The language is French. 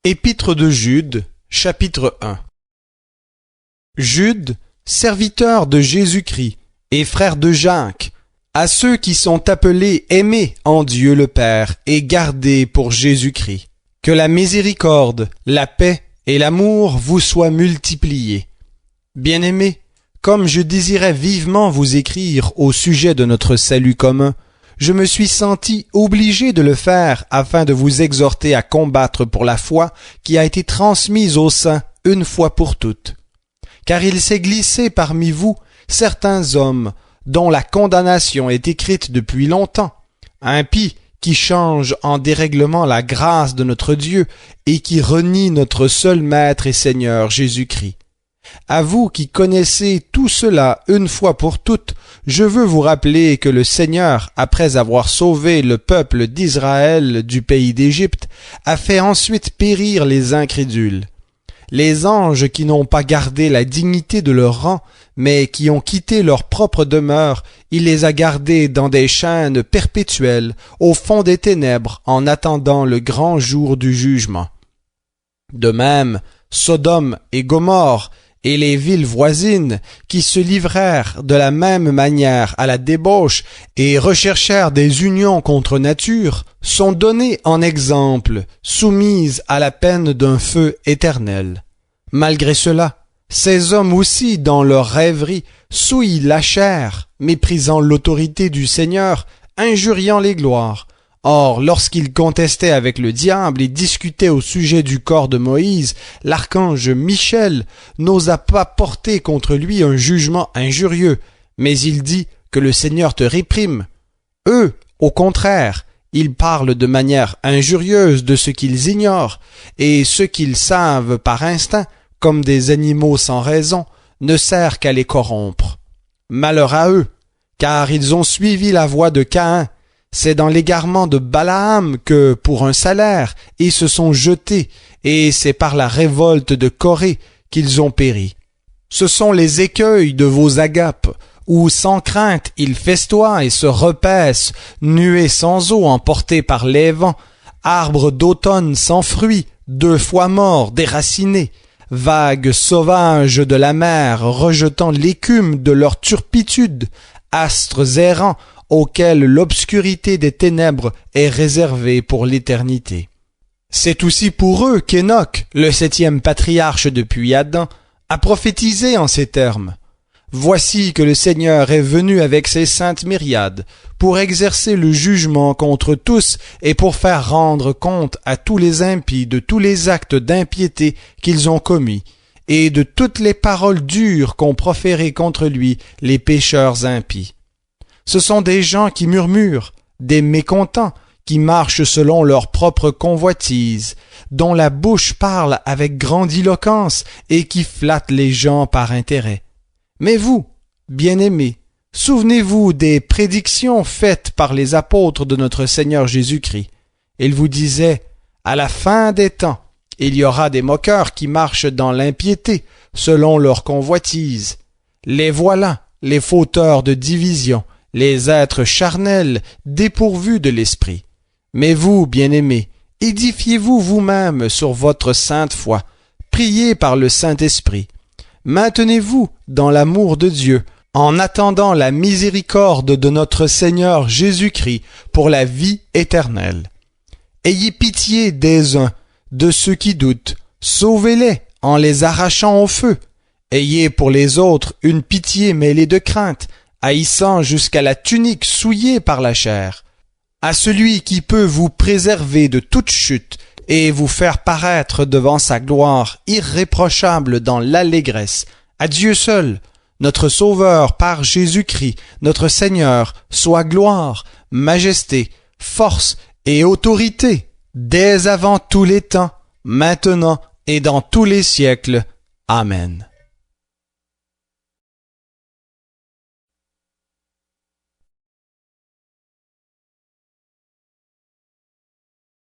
Épître de Jude, chapitre 1. Jude, serviteur de Jésus-Christ et frère de Jacques, à ceux qui sont appelés aimés en Dieu le Père et gardés pour Jésus-Christ. Que la miséricorde, la paix et l'amour vous soient multipliés. Bien-aimés, comme je désirais vivement vous écrire au sujet de notre salut commun, je me suis senti obligé de le faire afin de vous exhorter à combattre pour la foi qui a été transmise aux saints une fois pour toutes. Car il s'est glissé parmi vous certains hommes dont la condamnation est écrite depuis longtemps, impies qui changent en dérèglement la grâce de notre Dieu et qui renient notre seul Maître et Seigneur Jésus-Christ. À vous qui connaissez tout cela une fois pour toutes, je veux vous rappeler que le Seigneur, après avoir sauvé le peuple d'Israël du pays d'Égypte, a fait ensuite périr les incrédules. Les anges qui n'ont pas gardé la dignité de leur rang, mais qui ont quitté leur propre demeure, il les a gardés dans des chaînes perpétuelles, au fond des ténèbres, en attendant le grand jour du jugement. De même, Sodome et Gomorrhe, et les villes voisines, qui se livrèrent de la même manière à la débauche et recherchèrent des unions contre nature, sont données en exemple, soumises à la peine d'un feu éternel. Malgré cela, ces hommes aussi, dans leur rêverie, souillent la chair, méprisant l'autorité du Seigneur, injuriant les gloires. Or, lorsqu'ils contestaient avec le diable et discutaient au sujet du corps de Moïse, l'archange Michel n'osa pas porter contre lui un jugement injurieux, mais il dit que le Seigneur te réprime. Eux, au contraire, ils parlent de manière injurieuse de ce qu'ils ignorent, et ce qu'ils savent par instinct, comme des animaux sans raison, ne sert qu'à les corrompre. Malheur à eux, car ils ont suivi la voie de Caïn. C'est dans l'égarement de Balaam que, pour un salaire, ils se sont jetés, et c'est par la révolte de Corée qu'ils ont péri. Ce sont les écueils de vos agapes, où sans crainte ils festoient et se repaissent, nuées sans eau emportées par les vents, arbres d'automne sans fruits, 2 fois morts, déracinés, vagues sauvages de la mer rejetant l'écume de leur turpitude, astres errants, auquel l'obscurité des ténèbres est réservée pour l'éternité. C'est aussi pour eux qu'Enoch, le 7e patriarche depuis Adam, a prophétisé en ces termes. Voici que le Seigneur est venu avec ses saintes myriades, pour exercer le jugement contre tous et pour faire rendre compte à tous les impies de tous les actes d'impiété qu'ils ont commis, et de toutes les paroles dures qu'ont proférées contre lui les pécheurs impies. Ce sont des gens qui murmurent, des mécontents, qui marchent selon leur propre convoitise, dont la bouche parle avec grandiloquence et qui flattent les gens par intérêt. Mais vous, bien-aimés, souvenez-vous des prédictions faites par les apôtres de notre Seigneur Jésus-Christ. Ils vous disaient, à la fin des temps, il y aura des moqueurs qui marchent dans l'impiété, selon leur convoitise. Les voilà, les fauteurs de division, les êtres charnels, dépourvus de l'esprit. Mais vous, bien-aimés, édifiez-vous vous-même sur votre sainte foi, priez par le Saint-Esprit. Maintenez-vous dans l'amour de Dieu, en attendant la miséricorde de notre Seigneur Jésus-Christ pour la vie éternelle. Ayez pitié des uns, de ceux qui doutent, sauvez-les en les arrachant au feu. Ayez pour les autres une pitié mêlée de crainte, haïssant jusqu'à la tunique souillée par la chair. À celui qui peut vous préserver de toute chute et vous faire paraître devant sa gloire irréprochable dans l'allégresse, à Dieu seul, notre Sauveur par Jésus-Christ, notre Seigneur, soit gloire, majesté, force et autorité, dès avant tous les temps, maintenant et dans tous les siècles. Amen.